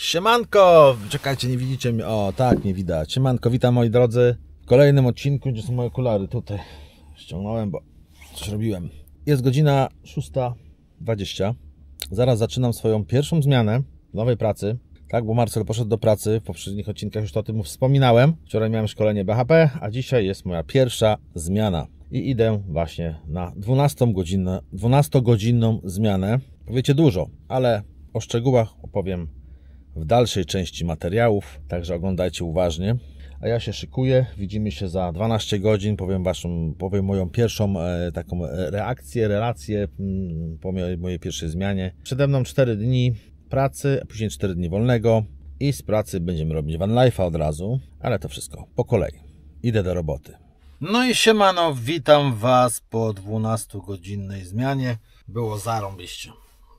Siemanko! Czekajcie, nie widzicie mnie? O, tak, nie widać. Siemanko, witam moi drodzy w kolejnym odcinku. Gdzie są moje okulary? Tutaj ściągnąłem, bo coś robiłem. Jest godzina 6:20. Zaraz zaczynam swoją pierwszą zmianę nowej pracy. Tak, bo Marcel poszedł do pracy. W poprzednich odcinkach już o tym wspominałem. Wczoraj miałem szkolenie BHP, a dzisiaj jest moja pierwsza zmiana. I idę właśnie na 12-godzinną zmianę. Powiecie dużo, ale o szczegółach opowiem w dalszej części materiałów, także oglądajcie uważnie. A ja się szykuję, widzimy się za 12 godzin, powiem moją pierwszą taką relację po mojej pierwszej zmianie. Przede mną 4 dni pracy, a później 4 dni wolnego i z pracy będziemy robić van life'a od razu, ale to wszystko po kolei. Idę do roboty. No i siemano, witam Was po 12-godzinnej zmianie. Było zarąbiście.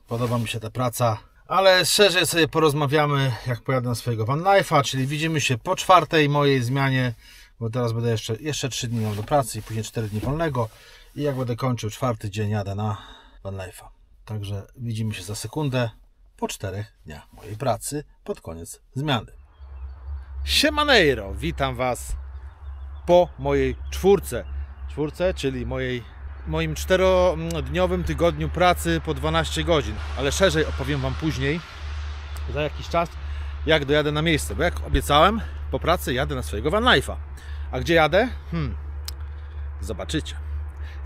Podoba mi się ta praca. Ale szerzej sobie porozmawiamy, jak pojadę na swojego van life'a, czyli widzimy się po 4. mojej zmianie, bo teraz będę jeszcze 3 dni miał do pracy i później 4 dni wolnego i jak będę kończył 4. dzień, jadę na van life'a. Także widzimy się za sekundę po 4 dniach mojej pracy pod koniec zmiany. Siemanejro, witam Was po mojej czwórce, czyli moim 4-dniowym tygodniu pracy po 12 godzin, ale szerzej opowiem Wam później, za jakiś czas, jak dojadę na miejsce, bo jak obiecałem, po pracy jadę na swojego van life'a. A gdzie jadę? Zobaczycie.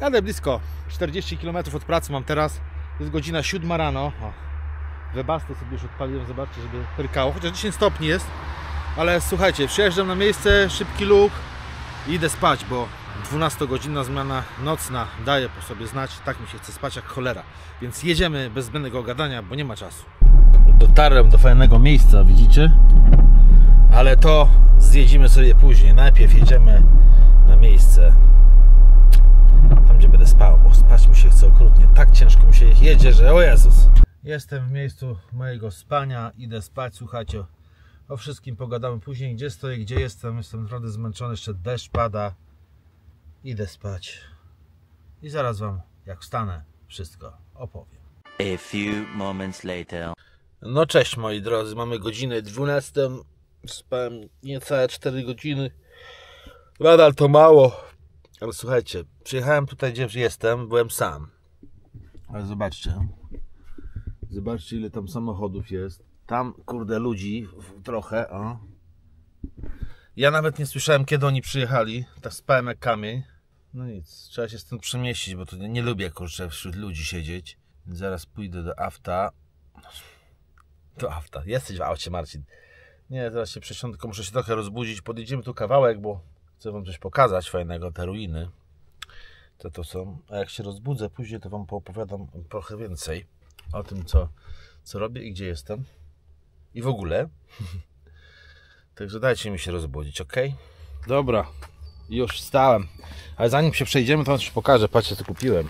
Jadę blisko 40 km od pracy mam teraz, jest godzina 7 rano. O, webastę sobie już odpaliłem, zobaczcie, żeby pyrkało, chociaż 10 stopni jest, ale słuchajcie, przyjeżdżam na miejsce, szybki luk i idę spać, bo 12-godzinna zmiana nocna daje po sobie znać, tak mi się chce spać jak cholera. Więc jedziemy bez zbędnego gadania, bo nie ma czasu. Dotarłem do fajnego miejsca, widzicie? Ale to zjedziemy sobie później. Najpierw jedziemy na miejsce, tam gdzie będę spał, bo spać mi się chce okrutnie. Tak ciężko mi się jedzie, że o Jezus. Jestem w miejscu mojego spania, idę spać, słuchajcie. O wszystkim pogadamy później, gdzie stoję, gdzie jestem. Jestem naprawdę zmęczony, jeszcze deszcz pada. Idę spać i zaraz Wam, jak wstanę, wszystko opowiem. A few moments later. No cześć moi drodzy, mamy godzinę 12. Spałem niecałe 4 godziny. Nadal to mało. Ale słuchajcie, przyjechałem tutaj, gdzie jestem, byłem sam. Ale zobaczcie. Zobaczcie, ile tam samochodów jest. Tam, kurde, ludzi trochę, o. Ja nawet nie słyszałem, kiedy oni przyjechali. Tak spałem jak kamień. No nic, trzeba się stąd przemieścić, bo to nie lubię, kurczę, wśród ludzi siedzieć. Zaraz pójdę do auta. Do auta. Jesteś w aucie, Marcin. Nie, zaraz się przesiądę, tylko muszę się trochę rozbudzić. Podjedziemy tu kawałek, bo chcę Wam coś pokazać fajnego, te ruiny. To są. A jak się rozbudzę później, to Wam poopowiadam trochę więcej o tym, co robię i gdzie jestem. I w ogóle. Także dajcie mi się rozbudzić, ok? Dobra, już wstałem. Ale zanim się przejdziemy, to Wam coś pokażę. Patrzcie, co kupiłem.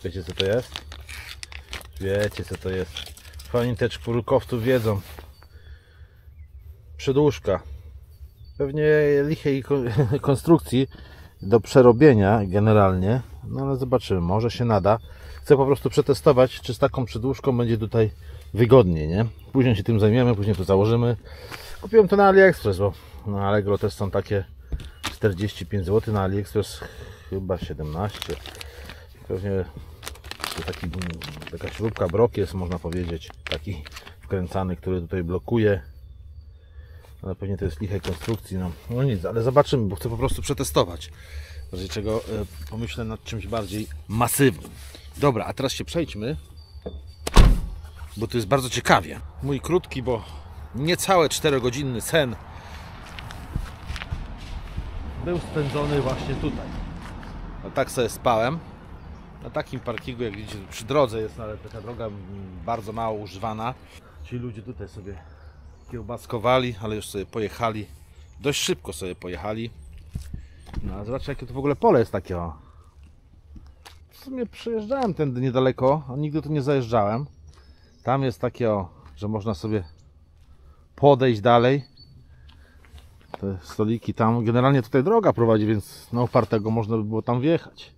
Wiecie, co to jest? Wiecie, co to jest. Fajnie te czwórkowców wiedzą. Przedłużka. Pewnie lichej konstrukcji do przerobienia generalnie. No ale zobaczymy, może się nada. Chcę po prostu przetestować, czy z taką przedłużką będzie tutaj wygodnie, nie? Później się tym zajmiemy, później to założymy. Kupiłem to na AliExpress, bo na Allegro też są takie 45 zł, na AliExpress chyba 17. Pewnie to taka śrubka, brok jest, można powiedzieć, taki wkręcany, który tutaj blokuje. Ale pewnie to jest lichej konstrukcji, no nic, ale zobaczymy, bo chcę po prostu przetestować. W razie czego pomyślę nad czymś bardziej masywnym. Dobra, a teraz się przejdźmy, bo to jest bardzo ciekawie. Mój krótki, bo niecałe 4-godzinny sen był spędzony właśnie tutaj. No tak sobie spałem. Na takim parkingu, jak widzicie, przy drodze jest, ale taka droga bardzo mało używana. Ci ludzie tutaj sobie kiełbaskowali, ale już sobie pojechali. Dość szybko sobie pojechali. No a zobaczcie, jakie to w ogóle pole jest takie, o. W sumie przejeżdżałem tędy niedaleko, a nigdy tu nie zajeżdżałem. Tam jest takie, o, że można sobie podejść dalej. Te stoliki tam, generalnie tutaj droga prowadzi, więc na opartego można by było tam wjechać.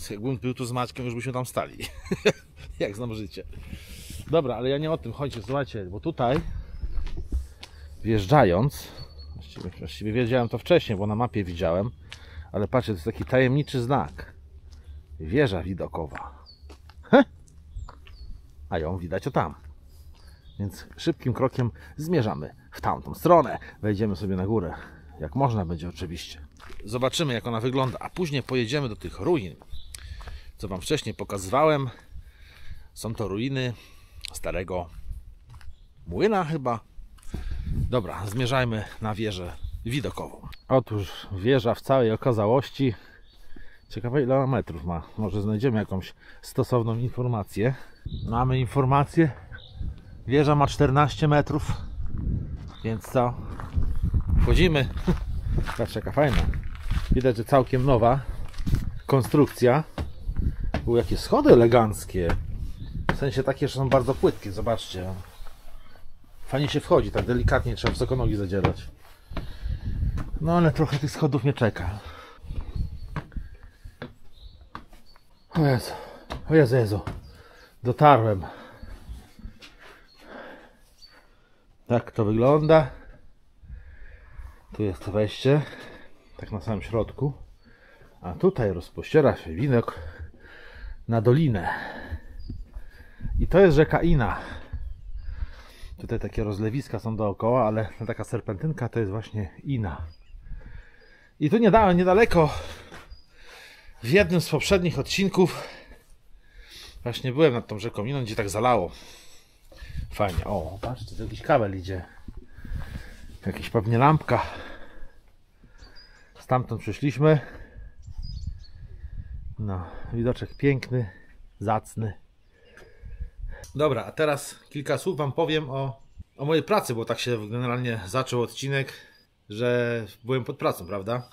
Jakbym był tu z Maćkiem, już byśmy tam stali. Jak znam życie. Dobra, ale ja nie o tym chodzi, słuchajcie, bo tutaj wjeżdżając, właściwie wiedziałem to wcześniej, bo na mapie widziałem, ale patrzcie, to jest taki tajemniczy znak. Wieża widokowa. A ją widać o tam. Więc szybkim krokiem zmierzamy w tamtą stronę. Wejdziemy sobie na górę, jak można będzie oczywiście. Zobaczymy, jak ona wygląda, a później pojedziemy do tych ruin, co Wam wcześniej pokazywałem. Są to ruiny starego młyna chyba. Dobra, zmierzajmy na wieżę widokową. Otóż wieża w całej okazałości. Ciekawe, ile ona metrów ma. Może znajdziemy jakąś stosowną informację. Mamy informację. Wieża ma 14 metrów. Więc co? Wchodzimy. Patrz, jaka fajna. Widać, że całkiem nowa konstrukcja. Były jakieś schody eleganckie. W sensie takie, że są bardzo płytkie. Zobaczcie. Fajnie się wchodzi, tak delikatnie, trzeba wysoko nogi zadzierać. No ale trochę tych schodów mnie czeka. O Jezu, o Jezu, Jezu. Dotarłem. Tak to wygląda. Tu jest to wejście, tak na samym środku. A tutaj rozpościera się widok na dolinę. I to jest rzeka Ina. Tutaj takie rozlewiska są dookoła, ale taka serpentynka to jest właśnie Ina. I tu niedaleko, w jednym z poprzednich odcinków, właśnie byłem nad tą rzeką Iną, gdzie tak zalało. Fajnie. O, patrzcie, tu jakiś kabel idzie. Jakiś pewnie lampka. Stamtąd przyszliśmy. No, widoczek piękny, zacny. Dobra, a teraz kilka słów Wam powiem o mojej pracy, bo tak się generalnie zaczął odcinek, że byłem pod pracą, prawda?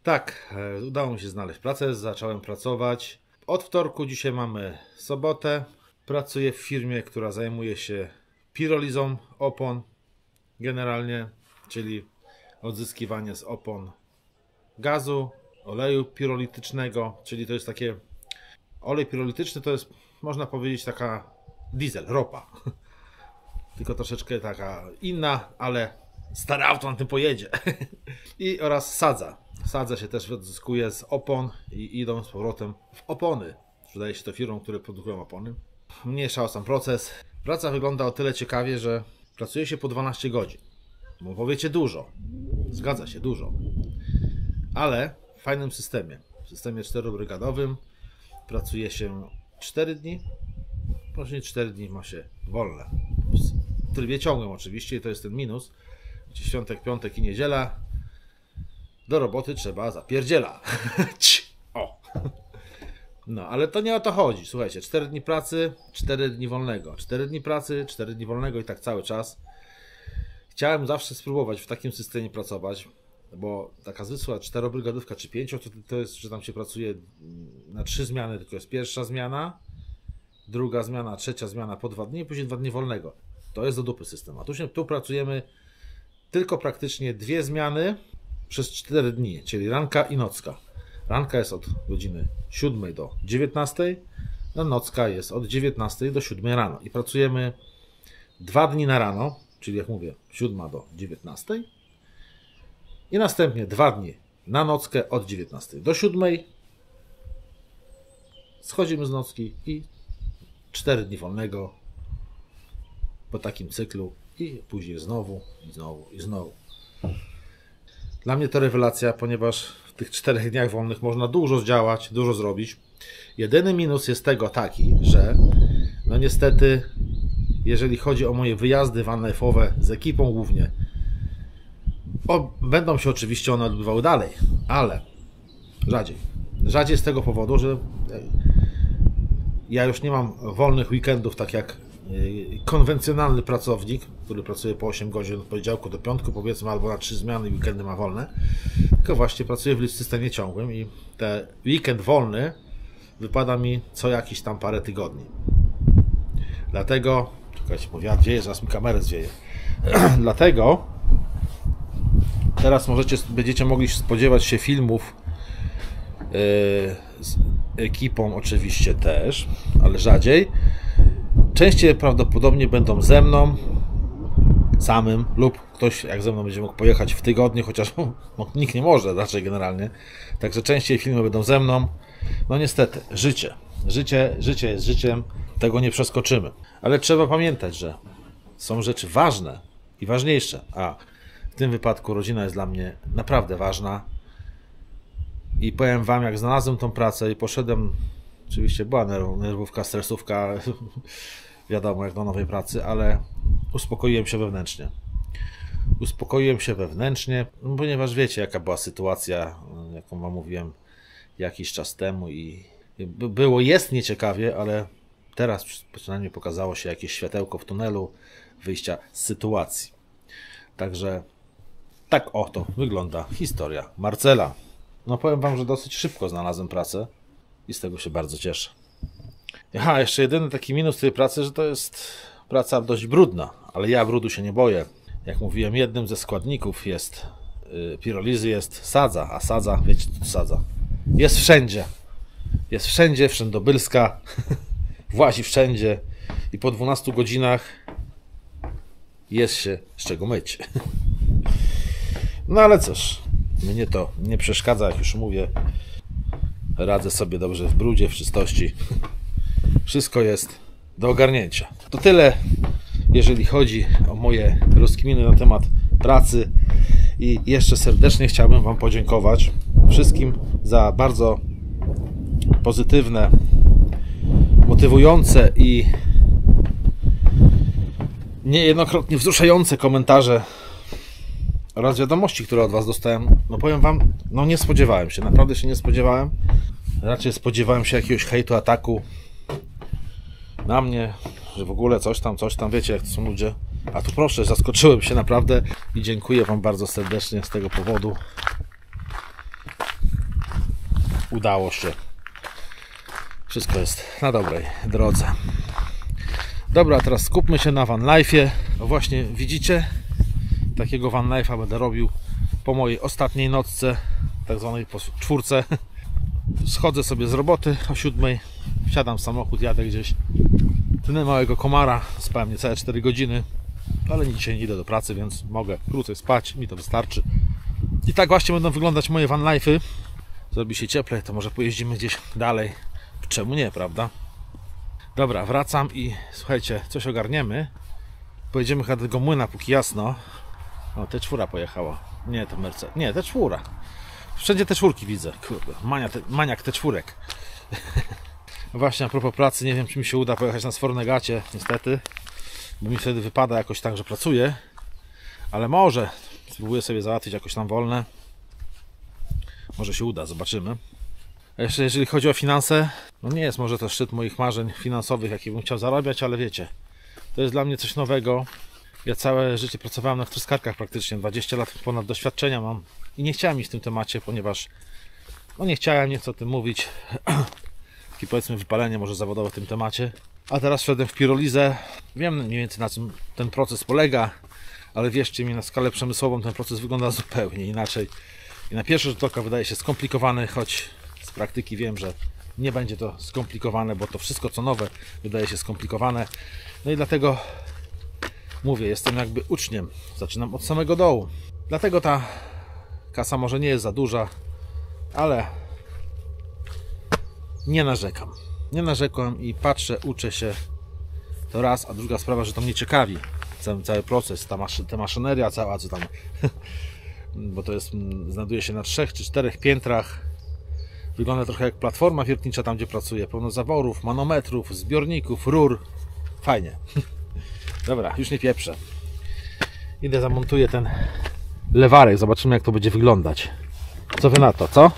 Tak, udało mi się znaleźć pracę, zacząłem pracować. Od wtorku, dzisiaj mamy sobotę. Pracuję w firmie, która zajmuje się pirolizą opon generalnie, czyli odzyskiwanie z opon gazu, oleju pirolitycznego, czyli to jest takie, olej pirolityczny to jest, można powiedzieć, taka diesel, ropa. Tylko troszeczkę taka inna, ale stare auto na tym pojedzie. I oraz sadza. Sadza się też odzyskuje z opon i idą z powrotem w opony. Sprzedaje się to firmom, które produkują opony. Mniejsza sam proces. Praca wygląda o tyle ciekawie, że pracuje się po 12 godzin. Bo powiecie dużo. Zgadza się, dużo. Ale w fajnym systemie. W systemie 4-brygadowym pracuje się 4 dni. Później 4 dni ma się wolne. W trybie ciągłym oczywiście i to jest ten minus. Świątek, piątek i niedziela. Do roboty trzeba zapierdziela. O! No, ale to nie o to chodzi. Słuchajcie, 4 dni pracy, 4 dni wolnego. 4 dni pracy, 4 dni wolnego i tak cały czas. Chciałem zawsze spróbować w takim systemie pracować, bo taka zwykła 4-brygadówka czy 5, to jest, że tam się pracuje na 3 zmiany, tylko jest pierwsza zmiana, druga zmiana, trzecia zmiana po 2 dni i później 2 dni wolnego. To jest do dupy system. A tu pracujemy tylko praktycznie 2 zmiany przez 4 dni, czyli ranka i nocka. Ranka jest od godziny 7 do 19, a nocka jest od 19 do 7 rano. I pracujemy 2 dni na rano, czyli jak mówię, 7 do 19 i następnie 2 dni na nockę od 19 do 7. Schodzimy z nocki i 4 dni wolnego po takim cyklu i później znowu, i znowu, i znowu. Dla mnie to rewelacja, ponieważ w tych 4 dniach wolnych można dużo zdziałać, dużo zrobić. Jedyny minus jest tego taki, że no niestety, jeżeli chodzi o moje wyjazdy one-life-owe z ekipą głównie, będą się oczywiście one odbywały dalej, ale rzadziej. Rzadziej z tego powodu, że ja już nie mam wolnych weekendów, tak jak konwencjonalny pracownik, który pracuje po 8 godzin od poniedziałku do piątku, powiedzmy, albo na 3 zmiany, weekendy ma wolne, tylko właśnie pracuję w systemie ciągłym i ten weekend wolny wypada mi co jakiś tam parę tygodni. Dlatego, czekajcie, bo wiatr wieje, zaraz mi kamerę zwieje. Dlatego teraz będziecie mogli spodziewać się filmów z ekipą oczywiście też, ale rzadziej. Częściej prawdopodobnie będą ze mną samym lub ktoś jak ze mną będzie mógł pojechać w tygodniu, chociaż nikt nie może raczej generalnie. Także częściej filmy będą ze mną. No niestety, życie jest życiem, tego nie przeskoczymy. Ale trzeba pamiętać, że są rzeczy ważne i ważniejsze, a w tym wypadku rodzina jest dla mnie naprawdę ważna. I powiem wam, jak znalazłem tą pracę i poszedłem, oczywiście była nerwówka, stresówka, wiadomo jak do nowej pracy, ale uspokoiłem się wewnętrznie. Ponieważ wiecie jaka była sytuacja, jaką wam mówiłem jakiś czas temu i jest nieciekawie, ale teraz przynajmniej pokazało się jakieś światełko w tunelu wyjścia z sytuacji. Także tak oto wygląda historia Marcela. No powiem wam, że dosyć szybko znalazłem pracę i z tego się bardzo cieszę. Aha, jeszcze jedyny taki minus tej pracy, że to jest praca dość brudna, ale ja brudu się nie boję. Jak mówiłem, jednym ze składników jest pirolizy jest sadza, a sadza, wiecie co to sadza? Jest wszędzie, wszędobylska, włazi wszędzie i po 12 godzinach jest się z czego myć. No ale cóż, mnie to nie przeszkadza, jak już mówię, radzę sobie dobrze w brudzie, w czystości. Wszystko jest do ogarnięcia. To tyle, jeżeli chodzi o moje rozkminy na temat pracy i jeszcze serdecznie chciałbym wam podziękować wszystkim za bardzo pozytywne, motywujące i niejednokrotnie wzruszające komentarze oraz wiadomości, które od was dostałem. No powiem wam, no nie spodziewałem się, naprawdę się nie spodziewałem. Raczej spodziewałem się jakiegoś hejtu, ataku na mnie, że w ogóle coś tam, wiecie jak to są ludzie. A tu proszę, zaskoczyłem się naprawdę i dziękuję wam bardzo serdecznie z tego powodu. Udało się. Wszystko jest na dobrej drodze. Dobra, teraz skupmy się na van life'ie. No właśnie widzicie, takiego van life'a będę robił po mojej ostatniej nocce, tak zwanej po czwórce. Schodzę sobie z roboty o 7, wsiadam w samochód, jadę gdzieś, tnę małego komara, spałem niecałe 4 godziny, ale dzisiaj nie idę do pracy, więc mogę krócej spać, mi to wystarczy. I tak właśnie będą wyglądać moje van life'y. Zrobi się cieplej, to może pojeździmy gdzieś dalej. Czemu nie, prawda? Dobra, wracam i słuchajcie, coś ogarniemy. Pojedziemy chyba do tego młyna, póki jasno. O, T4 pojechała. Nie, to Mercedes. Nie, T4. Wszędzie T4 widzę. Kurde, maniak T4. Właśnie a propos pracy, nie wiem czy mi się uda pojechać na Sfornegacie, niestety. Bo mi wtedy wypada jakoś tak, że pracuję. Ale może. Spróbuję sobie załatwić jakoś tam wolne. Może się uda, zobaczymy. A jeszcze jeżeli chodzi o finanse, no nie jest może to szczyt moich marzeń finansowych, jakie bym chciał zarabiać, ale wiecie, to jest dla mnie coś nowego. Ja całe życie pracowałem na wtryskarkach praktycznie, 20 lat ponad doświadczenia mam i nie chciałem iść w tym temacie, ponieważ no nie chciałem, nie chcę o tym mówić. Takie powiedzmy wypalenie może zawodowe w tym temacie. A teraz wszedłem w pirolizę. Wiem mniej więcej na czym ten proces polega, ale wierzcie mi, na skalę przemysłową ten proces wygląda zupełnie inaczej. I na pierwszy rzut oka wydaje się skomplikowany, choć z praktyki wiem, że nie będzie to skomplikowane, bo to wszystko co nowe wydaje się skomplikowane. No i dlatego mówię, jestem jakby uczniem. Zaczynam od samego dołu. Dlatego ta kasa może nie jest za duża, ale nie narzekam. Nie narzekam i patrzę, uczę się. To raz, a druga sprawa, że to mnie ciekawi. Cały proces, ta maszyneria cała, co tam bo to jest, znajduje się na 3 czy 4 piętrach. Wygląda trochę jak platforma wiertnicza tam, gdzie pracuję. Pełno zaworów, manometrów, zbiorników, rur. Fajnie. Dobra, już nie pieprzę. Idę, zamontuję ten lewarek. Zobaczymy, jak to będzie wyglądać. Co wy na to, co?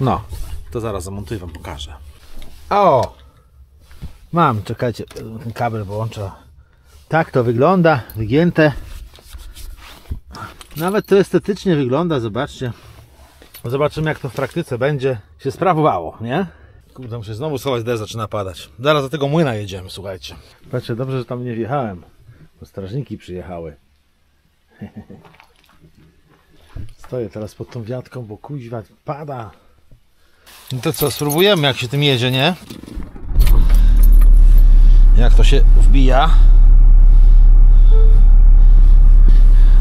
No, to zaraz zamontuję, wam pokażę. O! Mam, czekajcie, ten kabel włączę. Tak to wygląda, wygięte. Nawet to estetycznie wygląda, zobaczcie. Zobaczymy, jak to w praktyce będzie się sprawowało, nie? Kurde, muszę znowu schować, deszcz zaczyna padać. Zaraz do tego młyna jedziemy, słuchajcie. Patrzcie, dobrze, że tam nie wjechałem, bo strażniki przyjechały. Stoję teraz pod tą wiatką, bo kuźwa pada. No to co, spróbujemy, jak się tym jedzie, nie? jak to się wbija.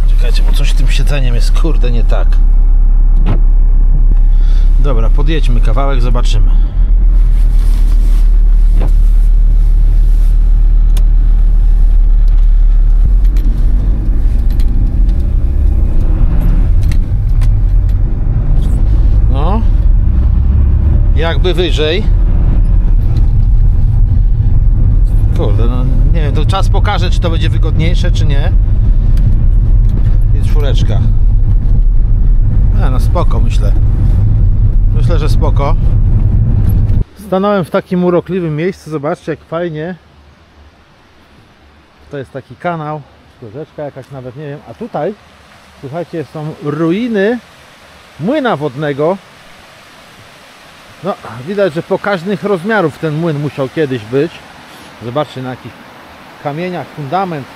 Czekajcie, bo coś z tym siedzeniem jest, kurde, nie tak. Dobra, podjedźmy kawałek, zobaczymy. No, jakby wyżej. Kurde, no nie wiem, to czas pokaże, czy to będzie wygodniejsze, czy nie. Jest czwóreczka. No spoko, myślę. Myślę, że spoko. Stanąłem w takim urokliwym miejscu. Zobaczcie, jak fajnie. To jest taki kanał, rzeczka jakaś, nawet nie wiem. A tutaj, słuchajcie, są ruiny młyna wodnego. No, widać, że pokaźnych rozmiarów ten młyn musiał kiedyś być. Zobaczcie, na jakich kamieniach fundament.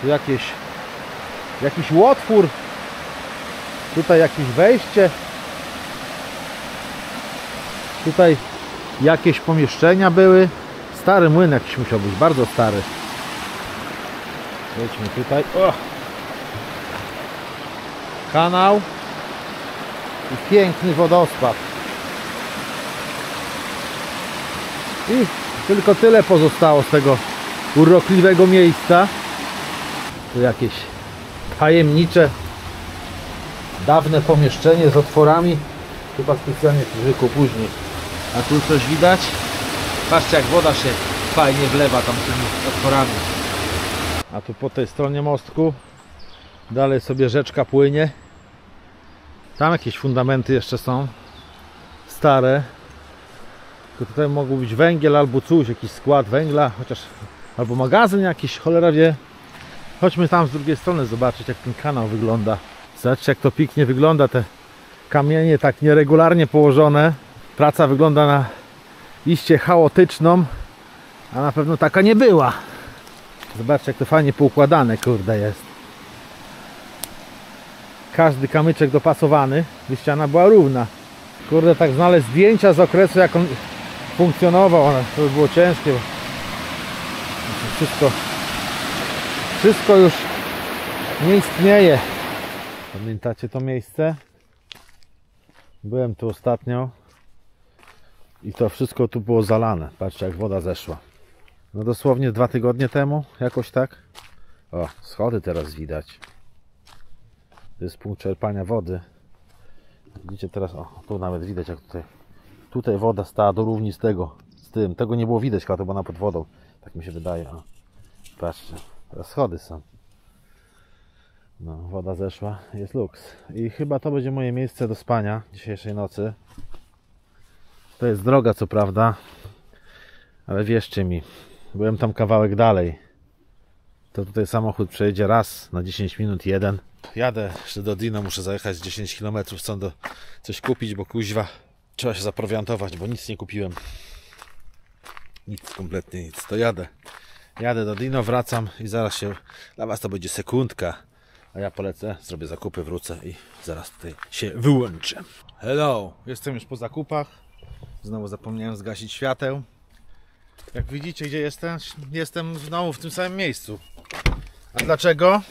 Tu jakiś łotwór. Tutaj jakieś wejście. Tutaj jakieś pomieszczenia były. Stary młyn jakiś musiał być, bardzo stary. Wejdźmy tutaj. O! Kanał i piękny wodospad. I tylko tyle pozostało z tego urokliwego miejsca. Tu jakieś tajemnicze, dawne pomieszczenie z otworami. Chyba specjalnie tylko później. A tu coś widać? Patrzcie, jak woda się fajnie wlewa tam tymi otworami. A tu po tej stronie mostku dalej sobie rzeczka płynie. Tam jakieś fundamenty jeszcze są stare. Tylko tutaj mógł być węgiel albo coś, jakiś skład węgla, chociaż albo magazyn jakiś, cholera wie. Chodźmy tam z drugiej strony zobaczyć, jak ten kanał wygląda. Zobaczcie, jak to pięknie wygląda, te kamienie tak nieregularnie położone. Praca wygląda na iście chaotyczną, a na pewno taka nie była. Zobaczcie, jak to fajnie poukładane, kurde, jest. Każdy kamyczek dopasowany, by ściana była równa. Kurde, tak znaleźć zdjęcia z okresu, jak on funkcjonował, to by było ciężkie. Wszystko już nie istnieje. Pamiętacie to miejsce? Byłem tu ostatnio i to wszystko tu było zalane. Patrzcie, jak woda zeszła. No dosłownie 2 tygodnie temu, jakoś tak. O, schody teraz widać. To jest punkt czerpania wody. Widzicie teraz, o, tu nawet widać, jak tutaj woda stała do równi z tym. Tego nie było widać, chyba to było na pod wodą. Tak mi się wydaje. O, patrzcie, teraz schody są. No, woda zeszła, jest luks. I chyba to będzie moje miejsce do spania dzisiejszej nocy. To jest droga, co prawda, ale wierzcie mi, byłem tam kawałek dalej. To tutaj samochód przejedzie raz na 10 minut, jeden. Jadę jeszcze do Dino, muszę zajechać 10 km stąd coś kupić, bo kuźwa trzeba się zaprowiantować, bo nic nie kupiłem. Nic, kompletnie nic. To jadę do Dino, wracam i zaraz się, dla was to będzie sekundka, a ja polecę, zrobię zakupy, wrócę i zaraz tutaj się wyłączę. Hello, jestem już po zakupach. Znowu zapomniałem zgasić świateł. Jak widzicie, gdzie jestem? Jestem znowu w tym samym miejscu. A dlaczego?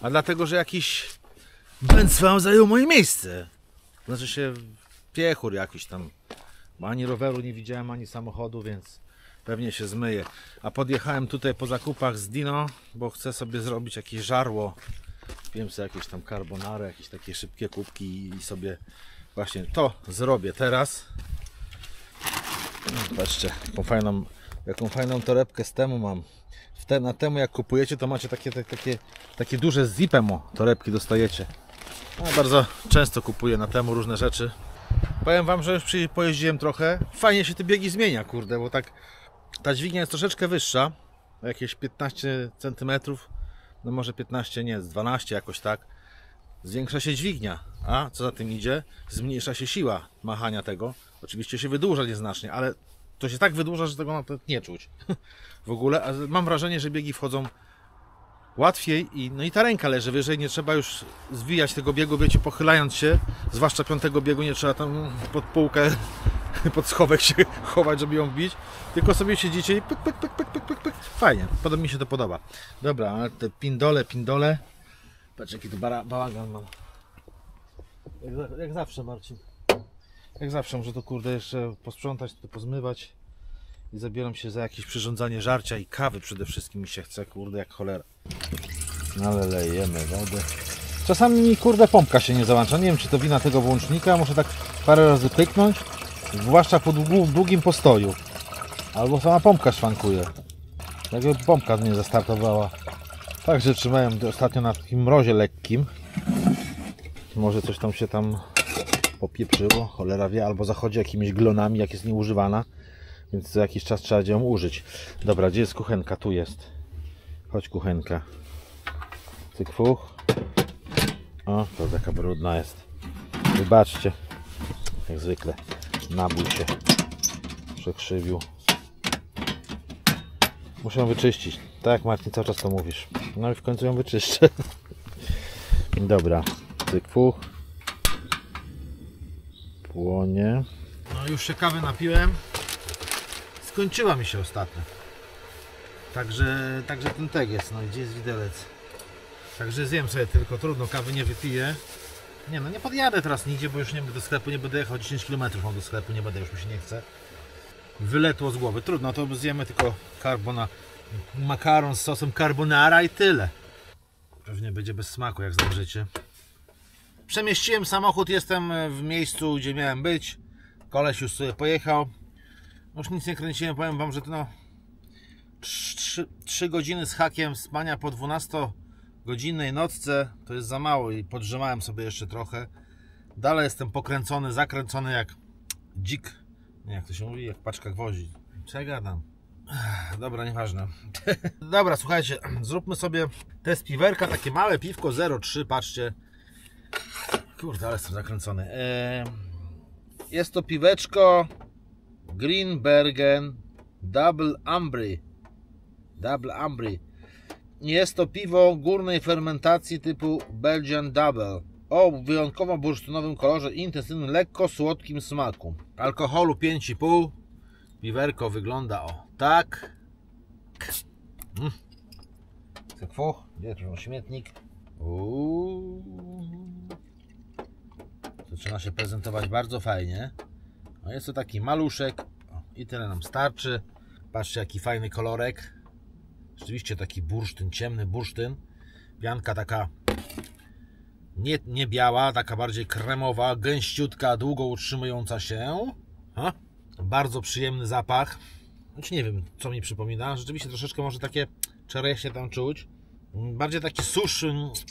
A dlatego, że jakiś bęcwał zajął moje miejsce. Znaczy się piechur jakiś tam. Bo ani roweru nie widziałem, ani samochodu, więc pewnie się zmyję. A podjechałem tutaj po zakupach z Dino, bo chcę sobie zrobić jakieś żarło. Wiem sobie jakieś tam carbonare, jakieś takie szybkie kubki i sobie właśnie to zrobię teraz. Patrzcie, jaką fajną torebkę z Temu mam. Na Temu, jak kupujecie, to macie takie duże z zipem, torebki dostajecie. Ja bardzo często kupuję na Temu różne rzeczy. Powiem wam, że już pojeździłem trochę. Fajnie się te biegi zmienia, kurde, bo tak ta dźwignia jest troszeczkę wyższa, jakieś 15 cm, no może 15, nie, 12 jakoś tak. Zwiększa się dźwignia, a co za tym idzie, zmniejsza się siła machania tego. Oczywiście się wydłuża nieznacznie, ale to się tak wydłuża, że tego nawet nie czuć w ogóle. A mam wrażenie, że biegi wchodzą łatwiej no i ta ręka leży wyżej, nie trzeba już zwijać tego biegu, wiecie, pochylając się, zwłaszcza 5. biegu nie trzeba tam pod półkę pod schowek się chować, żeby ją wbić, tylko sobie siedzicie i pyk, pyk, pyk, pyk, pyk, pyk, pyk. Fajnie, mi się to podoba. Dobra, ale te pindole. Patrz, jaki tu bałagan mam. Jak zawsze, Marcin. Jak zawsze muszę to kurde jeszcze posprzątać, to pozmywać i zabieram się za jakieś przyrządzanie żarcia i kawy przede wszystkim mi się chce, kurde, jak cholera. No ale lejemy wodę. Czasami mi kurde pompka się nie załącza, nie wiem czy to wina tego włącznika, muszę tak parę razy pyknąć, zwłaszcza po długim postoju. Albo sama pompka szwankuje. Jakby pompka nie zastartowała. Także trzymałem ostatnio na takim mrozie lekkim. Może coś tam się popieprzyło, cholera wie, albo zachodzi jakimiś glonami, jak jest nieużywana. Więc co jakiś czas trzeba ją użyć. Dobra, gdzie jest kuchenka? Tu jest. Chodź kuchenka. Cyk fuch. O, to taka brudna jest. Wybaczcie. Jak zwykle. Nabój się przekrzywił. Muszę ją wyczyścić. Tak jak Marcin cały czas to mówisz. No i w końcu ją wyczyszczę. Dobra. Cyk fuch. Płonie. No już się kawy napiłem. Skończyła mi się ostatnio. Także ten tek jest. No i gdzie jest widelec? Także zjem sobie tylko, trudno, kawy nie wypiję. Nie no, nie podjadę teraz nigdzie, bo już nie do sklepu nie będę jechał, 10 km mam do sklepu, nie będę, już mi się nie chce. Wyletło z głowy, trudno, to zjemy tylko makaron z sosem carbonara i tyle. Pewnie będzie bez smaku, jak zobaczycie. Przemieściłem samochód, jestem w miejscu, gdzie miałem być. Koleś już sobie pojechał. Już nic nie kręciłem, powiem wam, że to no 3 godziny z hakiem spania po 12-godzinnej nocce to jest za mało i podrzemałem sobie jeszcze trochę. Dalej jestem pokręcony, zakręcony jak dzik. Nie, jak to się mówi, jak paczka gwoździ. Co ja gadam? Dobra, nieważne. Dobra, słuchajcie, zróbmy sobie test piwerka, takie małe piwko 0,3, patrzcie. Kurde, ale jestem zakręcony. Jest to piweczko Greenbergen Double Ambry. Jest to piwo górnej fermentacji typu Belgian Double o wyjątkowo bursztynowym kolorze i intensywnym, lekko słodkim smaku. Alkoholu 5,5. Piwerko wygląda o tak. Fuch, gdzie tu śmietnik? Zaczyna się prezentować bardzo fajnie. No jest to taki maluszek. I tyle nam starczy. Patrzcie, jaki fajny kolorek. Rzeczywiście taki bursztyn, ciemny bursztyn. Pianka taka nie biała, taka bardziej kremowa, gęściutka, długo utrzymująca się. Bardzo przyjemny zapach. Znaczy nie wiem, co mi przypomina. Rzeczywiście troszeczkę może takie czereśnie tam czuć. Bardziej taki susz,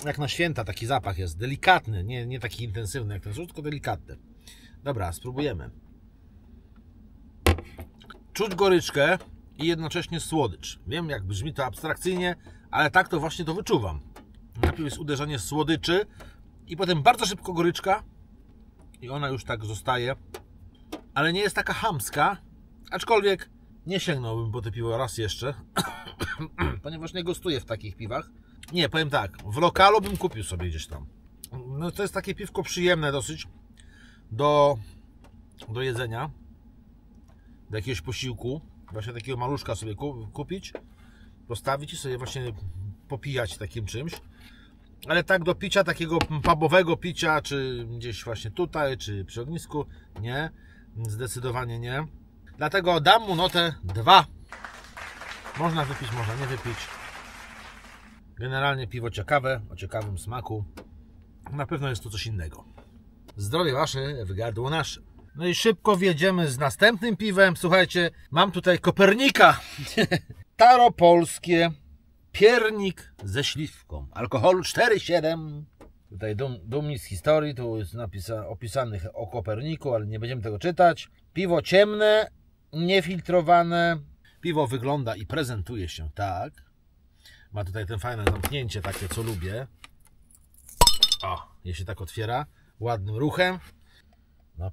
jak na święta taki zapach jest. Delikatny, nie taki intensywny jak ten susz, tylko delikatny. Dobra, spróbujemy. Czuć goryczkę i jednocześnie słodycz. Wiem, jak brzmi to abstrakcyjnie, ale tak to właśnie to wyczuwam. Najpierw jest uderzenie słodyczy i potem bardzo szybko goryczka i ona już tak zostaje, ale nie jest taka chamska, aczkolwiek nie sięgnąłbym po te piwo raz jeszcze, ponieważ nie gostuję w takich piwach. Nie, powiem tak, w lokalu bym kupił sobie gdzieś tam. No to jest takie piwko przyjemne dosyć do jedzenia, do jakiegoś posiłku, właśnie takiego maluszka sobie kupić, postawić i sobie właśnie popijać takim czymś. Ale tak do picia, takiego pubowego picia, czy gdzieś właśnie tutaj, czy przy ognisku, nie, zdecydowanie nie. Dlatego dam mu notę 2. Można wypić, można nie wypić. Generalnie piwo ciekawe, o ciekawym smaku. Na pewno jest to coś innego. Zdrowie wasze, wygardło nasze. No i szybko wjedziemy z następnym piwem. Słuchajcie, mam tutaj Kopernika. Taro polskie. Piernik ze śliwką. Alkoholu 4,7. Tutaj dumni z historii. Tu jest opisanych o Koperniku, ale nie będziemy tego czytać. Piwo ciemne, niefiltrowane. Piwo wygląda i prezentuje się tak. Ma tutaj ten fajne zamknięcie takie, co lubię. O, je się tak otwiera. Ładnym ruchem. No.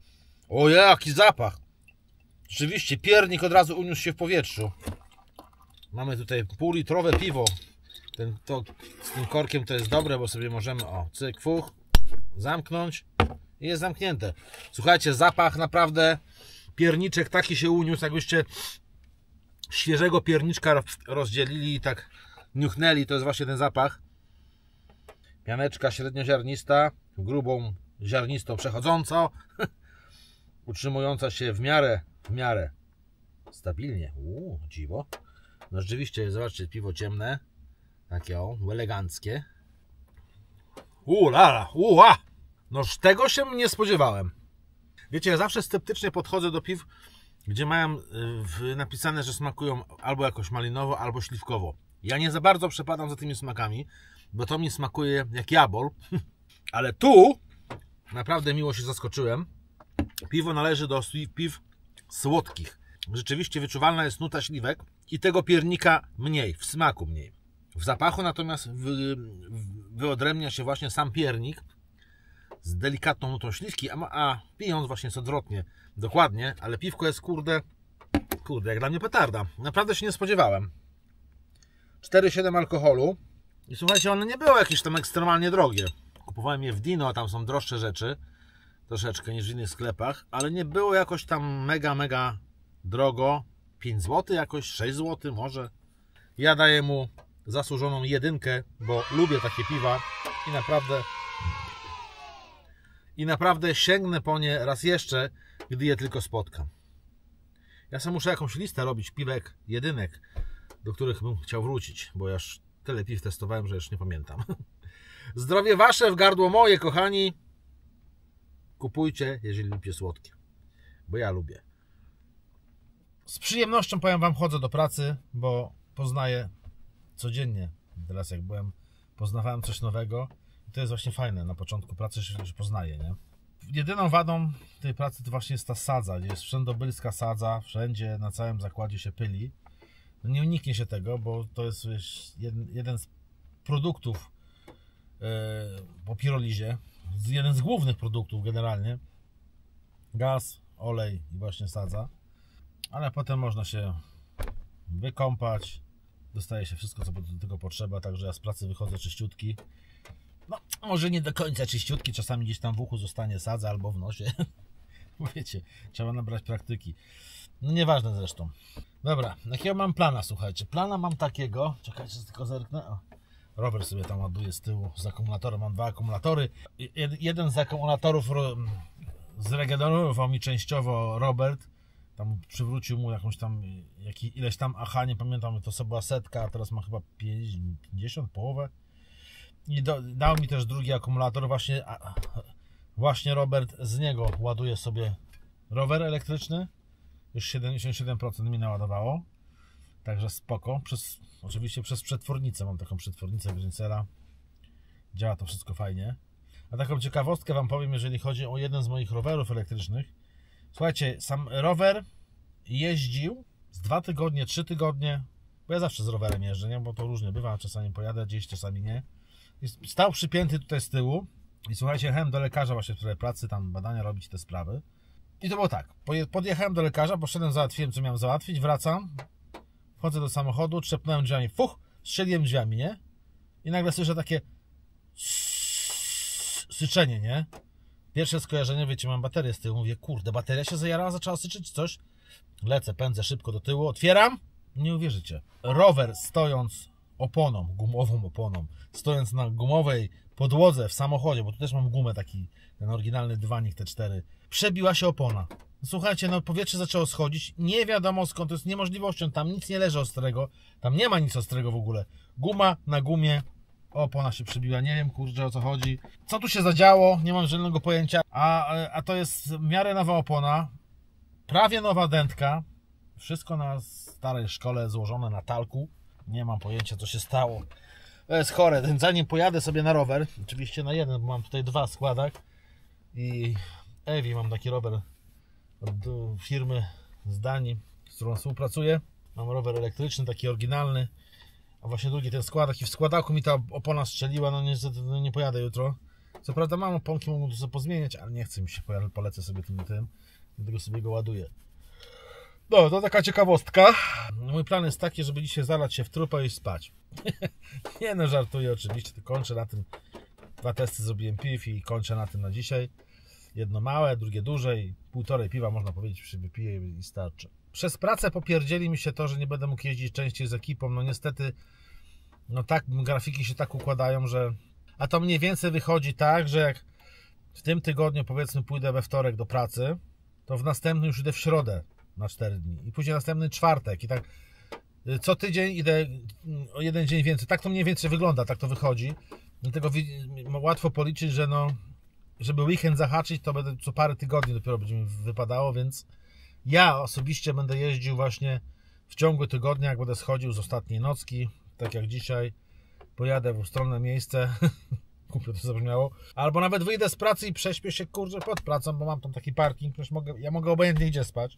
O, jaki zapach! Rzeczywiście, piernik od razu uniósł się w powietrzu. Mamy tutaj półlitrowe piwo. Z tym korkiem to jest dobre, bo sobie możemy, o, cyk, fuch, zamknąć i jest zamknięte. Słuchajcie, zapach naprawdę pierniczek taki się uniósł, jakbyście świeżego pierniczka rozdzielili i tak niuchnęli, to jest właśnie ten zapach. Pianeczka średnioziarnista, grubą, ziarnistą przechodząco, utrzymująca się w miarę stabilnie. Dziwo. No rzeczywiście, zobaczcie, piwo ciemne, takie eleganckie. Noż tego się nie spodziewałem. Wiecie, ja zawsze sceptycznie podchodzę do piw, gdzie mają napisane, że smakują albo jakoś malinowo, albo śliwkowo. Ja nie za bardzo przepadam za tymi smakami, bo to mi smakuje jak jabol. Ale tu naprawdę miło się zaskoczyłem. Piwo należy do piw słodkich. Rzeczywiście wyczuwalna jest nuta śliwek i tego piernika mniej, w smaku mniej. W zapachu natomiast wyodrębnia się właśnie sam piernik z delikatną nutą śliwki, a pijąc właśnie jest odwrotnie. Dokładnie, ale piwko jest kurde, jak dla mnie petarda. Naprawdę się nie spodziewałem. 4,7 alkoholu. I słuchajcie, one nie były jakieś tam ekstremalnie drogie. Kupowałem je w Dino, a tam są droższe rzeczy troszeczkę niż w innych sklepach, ale nie było jakoś tam mega drogo. 5 zł jakoś, 6 zł może. Ja daję mu zasłużoną 1, bo lubię takie piwa i naprawdę sięgnę po nie raz jeszcze, gdy je tylko spotkam. Ja sam muszę jakąś listę robić piwek 1, do których bym chciał wrócić, bo ja już tyle piw testowałem, że już nie pamiętam. Zdrowie wasze w gardło moje, kochani. Kupujcie, jeżeli lubicie słodkie, bo ja lubię. Z przyjemnością, powiem wam, chodzę do pracy, bo poznaję codziennie. Teraz jak byłem, poznawałem coś nowego i to jest właśnie fajne. Na początku pracy się poznaje, nie? Jedyną wadą tej pracy to właśnie jest ta sadza. Jest wszędobylska sadza, wszędzie, na całym zakładzie się pyli. No nie uniknie się tego, bo to jest jeden z produktów po pirolizie. Jeden z głównych produktów generalnie. Gaz, olej i właśnie sadza. Ale potem można się wykąpać. Dostaje się wszystko, co do tego potrzeba. Także ja z pracy wychodzę czyściutki. No, może nie do końca czyściutki. Czasami gdzieś tam w uchu zostanie sadza albo w nosie. Wiecie, trzeba nabrać praktyki. No nieważne zresztą. Dobra, jakiego mam plana, słuchajcie? Plana mam takiego. Czekajcie, tylko zerknę. O, rower sobie tam ładuje z tyłu z akumulatorem. Mam 2 akumulatory. Jeden z akumulatorów zregenerował mi częściowo Robert. Tam przywrócił mu jakąś tam, ileś tam, nie pamiętam, to sobie była 100, a teraz ma chyba 50, połowę. I dał mi też drugi akumulator, właśnie Robert z niego ładuje sobie rower elektryczny. Już 77% mi naładowało. Także spoko. Oczywiście przez przetwornicę, mam taką przetwornicę Gryncera. Działa to wszystko fajnie. A taką ciekawostkę wam powiem, jeżeli chodzi o jeden z moich rowerów elektrycznych. Słuchajcie, sam rower jeździł z 2 tygodnie, 3 tygodnie, bo ja zawsze z rowerem jeżdżę, nie? Bo to różnie bywa, czasami pojadę gdzieś, czasami nie. I stał przypięty tutaj z tyłu i słuchajcie, jechałem do lekarza właśnie w pracy, tam badania robić te sprawy. I to było tak, podjechałem do lekarza, poszedłem, załatwiłem co miałem załatwić, wracam, wchodzę do samochodu, trzepnąłem drzwiami, strzeliłem drzwiami, nie? I nagle słyszę takie syczenie, nie? Pierwsze skojarzenie, wiecie, mam baterię z tyłu, mówię, kurde, bateria się zajarała, zaczęła syczyć coś. Lecę, pędzę szybko do tyłu, otwieram, nie uwierzycie. Rower stojąc gumową oponą, stojąc na gumowej podłodze w samochodzie, bo tu też mam gumę taki, ten oryginalny dywanik T4, przebiła się opona. Słuchajcie, no powietrze zaczęło schodzić, nie wiadomo skąd, to jest niemożliwością, tam nic nie leży ostrego, tam nie ma nic ostrego w ogóle. Guma na gumie, opona się przebiła, nie wiem, kurczę, o co chodzi. Co tu się zadziało, nie mam żadnego pojęcia, a to jest w miarę nowa opona, prawie nowa dętka, wszystko na starej szkole złożone na talku, nie mam pojęcia, co się stało. To jest chore, zanim pojadę sobie na rower, oczywiście na jeden, bo mam tutaj 2 składak i Ewi, mam taki rower od firmy z Danii, z którą współpracuję, mam rower elektryczny, taki oryginalny, a właśnie drugi ten składak i w składaku mi ta opona strzeliła, no niestety nie pojadę jutro. Co prawda mam oponki, mogę to sobie pozmieniać, ale nie chcę mi się, polecę sobie tym, dlatego sobie go ładuję. No, to taka ciekawostka. Mój plan jest taki, żeby dzisiaj zalać się w trupę i spać. Nie no, żartuję oczywiście, to kończę na tym. 2 testy zrobiłem piw i kończę na tym na dzisiaj. Jedno małe, drugie duże i 1,5 piwa można powiedzieć, że wypiję i starczy. Przez pracę popierdzieli mi się to, że nie będę mógł jeździć częściej z ekipą. No niestety, no tak, grafiki się tak układają, że... A to mniej więcej wychodzi tak, że jak w tym tygodniu powiedzmy pójdę we wtorek do pracy, to w następnym już idę w środę na 4 dni i później następny czwartek i tak co tydzień idę o 1 dzień więcej. Tak to mniej więcej wygląda, tak to wychodzi. Dlatego łatwo policzyć, że no, żeby weekend zahaczyć, to będę co parę tygodni dopiero będzie mi wypadało, więc ja osobiście będę jeździł właśnie w ciągu tygodnia, jak będę schodził z ostatniej nocki, tak jak dzisiaj, pojadę w ustronne miejsce, głupio to zabrzmiało, albo nawet wyjdę z pracy i prześpię się, kurczę, pod pracą, bo mam tam taki parking, ja mogę obojętnie gdzie spać,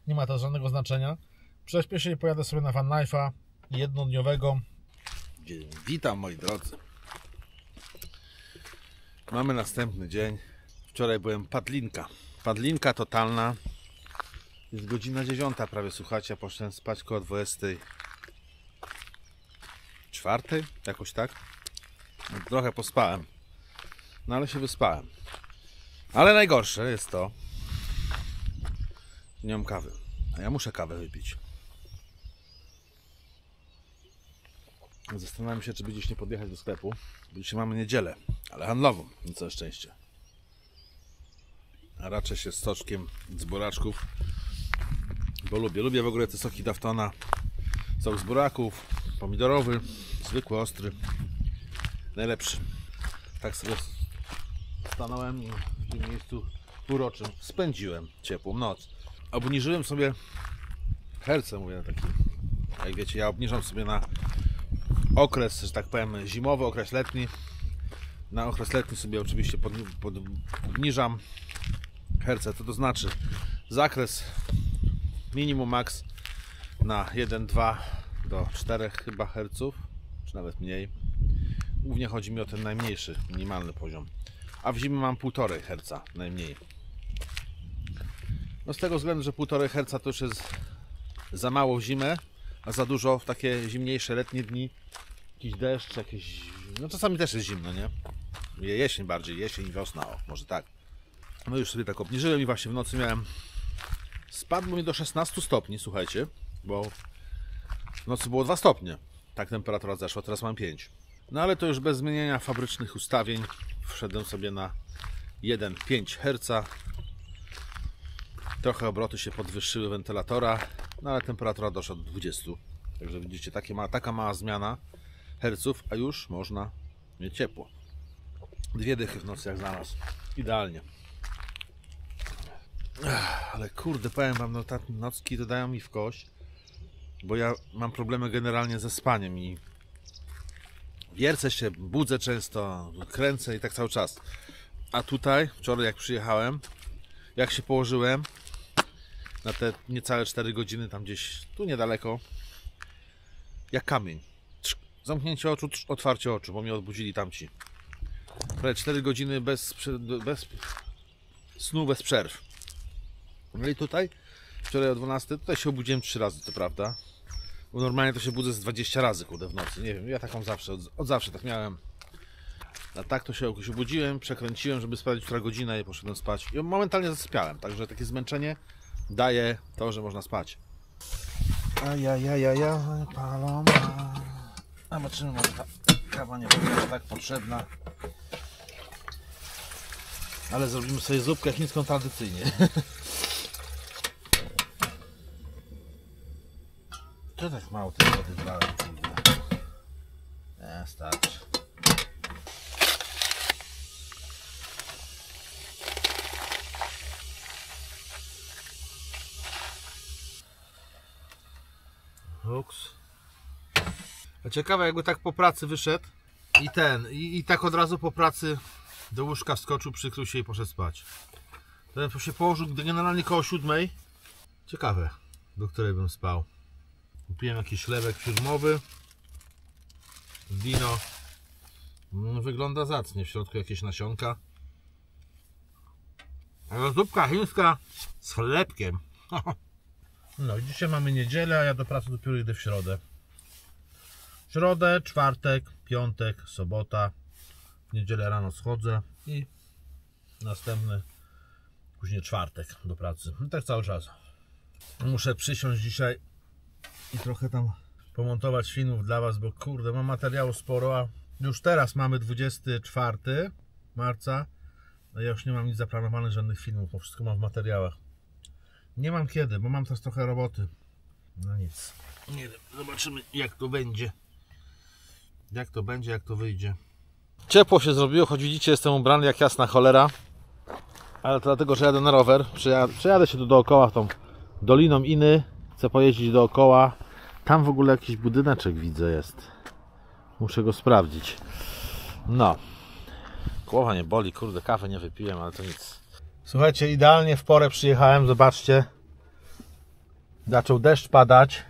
nie ma to żadnego znaczenia. Prześpię się i pojadę sobie na Van Knife'a jednodniowego. Witam moi drodzy. Mamy następny dzień. Wczoraj byłem Padlinka totalna. Jest godzina 9 prawie, słuchajcie, poszedłem spać koło 24, jakoś tak. No, trochę pospałem. No ale się wyspałem. Ale najgorsze jest to, że nie mam kawy. A ja muszę kawę wypić. Zastanawiam się, czy by gdzieś nie podjechać do sklepu, bo dzisiaj mamy niedzielę, ale handlową, na całe szczęście. A raczej się z soczkiem z buraczków, bo lubię w ogóle te soki Daftona. Sok z buraków, pomidorowy, zwykły, ostry, najlepszy. Tak sobie stanąłem i w tym miejscu uroczym spędziłem ciepłą noc. Obniżyłem sobie herce, mówię taki, jak wiecie, ja obniżam sobie na okres, że tak powiem, zimowy, okres letni. Na okres letni sobie oczywiście podniżam herce, to znaczy zakres minimum max na 1,2 do 4 chyba herców, czy nawet mniej. Głównie chodzi mi o ten najmniejszy, minimalny poziom. A w zimie mam 1,5 herca najmniej. No z tego względu, że 1,5 herca to już jest za mało w zimę, a za dużo w takie zimniejsze letnie dni. Jakiś deszcz, jakieś... No czasami też jest zimno, nie? Jesień bardziej, jesień, wiosna, o, może tak. No już sobie tak obniżyłem i właśnie w nocy miałem... Spadło mi do 16 stopni, słuchajcie, bo w nocy było 2 stopnie. Tak temperatura zeszła, teraz mam 5. No ale to już bez zmieniania fabrycznych ustawień. Wszedłem sobie na 1,5 Hz. Trochę obroty się podwyższyły wentylatora, no ale temperatura doszła do 20. Także widzicie, taka mała zmiana herców, a już można mieć ciepło. 2 dychy w nocy jak znalazł. Idealnie. Ale kurde, powiem wam, no te nocki to dają mi w kość, bo ja mam problemy generalnie ze spaniem i wiercę się, budzę często, kręcę i tak cały czas. A tutaj, wczoraj jak przyjechałem, jak się położyłem na te niecałe 4 godziny, tam gdzieś tu niedaleko, jak kamień. Zamknięcie oczu, otwarcie oczu, bo mnie odbudzili tamci. Prawie 4 godziny bez snu, bez przerw. No i tutaj, wczoraj o 12, tutaj się obudziłem 3 razy, to prawda. Bo normalnie to się budzę z 20 razy, kurde, w nocy. Nie wiem, ja taką zawsze, od zawsze tak miałem. A tak to się jakoś obudziłem, przekręciłem, żeby sprawdzić, która godzina i poszedłem spać. I momentalnie zasypiałem, także takie zmęczenie daje to, że można spać. Ajajajajaj, paloma. Zobaczymy, może ta kawa nie będzie tak potrzebna. Ale zrobimy sobie zupkę chińską tradycyjnie. To tak mało tej wody dałem, kurde. Nie, starczy. Uks. A ciekawe, jakby tak po pracy wyszedł i tak od razu po pracy do łóżka wskoczył, przykrył się i poszedł spać. To się położył generalnie koło 7. Ciekawe, do której bym spał. Kupiłem jakiś chlebek firmowy, wino. Wygląda zacnie, w środku jakieś nasionka. Ale zupka chińska z chlebkiem. No i dzisiaj mamy niedzielę, a ja do pracy dopiero idę w środę. Środę, czwartek, piątek, sobota. W niedzielę rano schodzę i następny później czwartek do pracy. No tak cały czas. Muszę przysiąść dzisiaj i trochę tam pomontować filmów dla Was, bo kurde, mam materiału sporo, a już teraz mamy 24 marca, a ja już nie mam nic zaplanowane, żadnych filmów, bo wszystko mam w materiałach. Nie mam kiedy, bo mam teraz trochę roboty. No nic. Nie wiem, zobaczymy jak to będzie. Jak to będzie, jak to wyjdzie. Ciepło się zrobiło, choć widzicie, jestem ubrany jak jasna cholera. Ale to dlatego, że jadę na rower. Przejadę się tu dookoła tą Doliną Iny. Chcę pojeździć dookoła. Tam w ogóle jakiś budyneczek widzę jest. Muszę go sprawdzić. No. Głowa nie boli, kurde, kawę nie wypiłem, ale to nic. Słuchajcie, idealnie w porę przyjechałem, zobaczcie. Zaczął deszcz padać.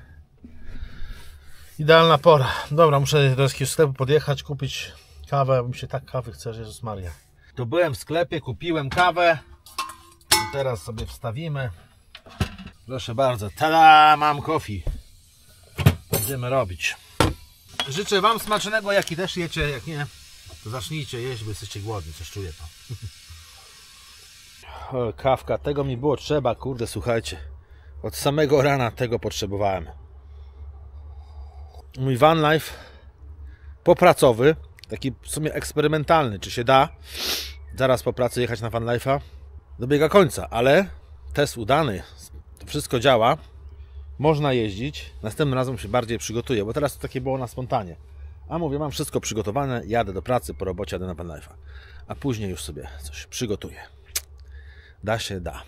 Idealna pora. Dobra, muszę do jakiegoś sklepu podjechać, kupić kawę, bo mi się tak kawy chce, że Jezus Maria. To byłem w sklepie, kupiłem kawę. I teraz sobie wstawimy. Proszę bardzo, tada, mam coffee. Będziemy robić. Życzę Wam smacznego, jak i też jecie, jak nie, to zacznijcie jeść, bo jesteście głodni, coś czuję to. O, kawka, tego mi było trzeba, kurde, słuchajcie. Od samego rana tego potrzebowałem. Mój van life popracowy, taki w sumie eksperymentalny, czy się da zaraz po pracy jechać na van life'a, dobiega końca, ale test udany, to wszystko działa, można jeździć, następnym razem się bardziej przygotuję, bo teraz to takie było na spontanie, a mówię, mam wszystko przygotowane, jadę do pracy, po robocie jadę na van life'a, a później już sobie coś przygotuję. Da się, da.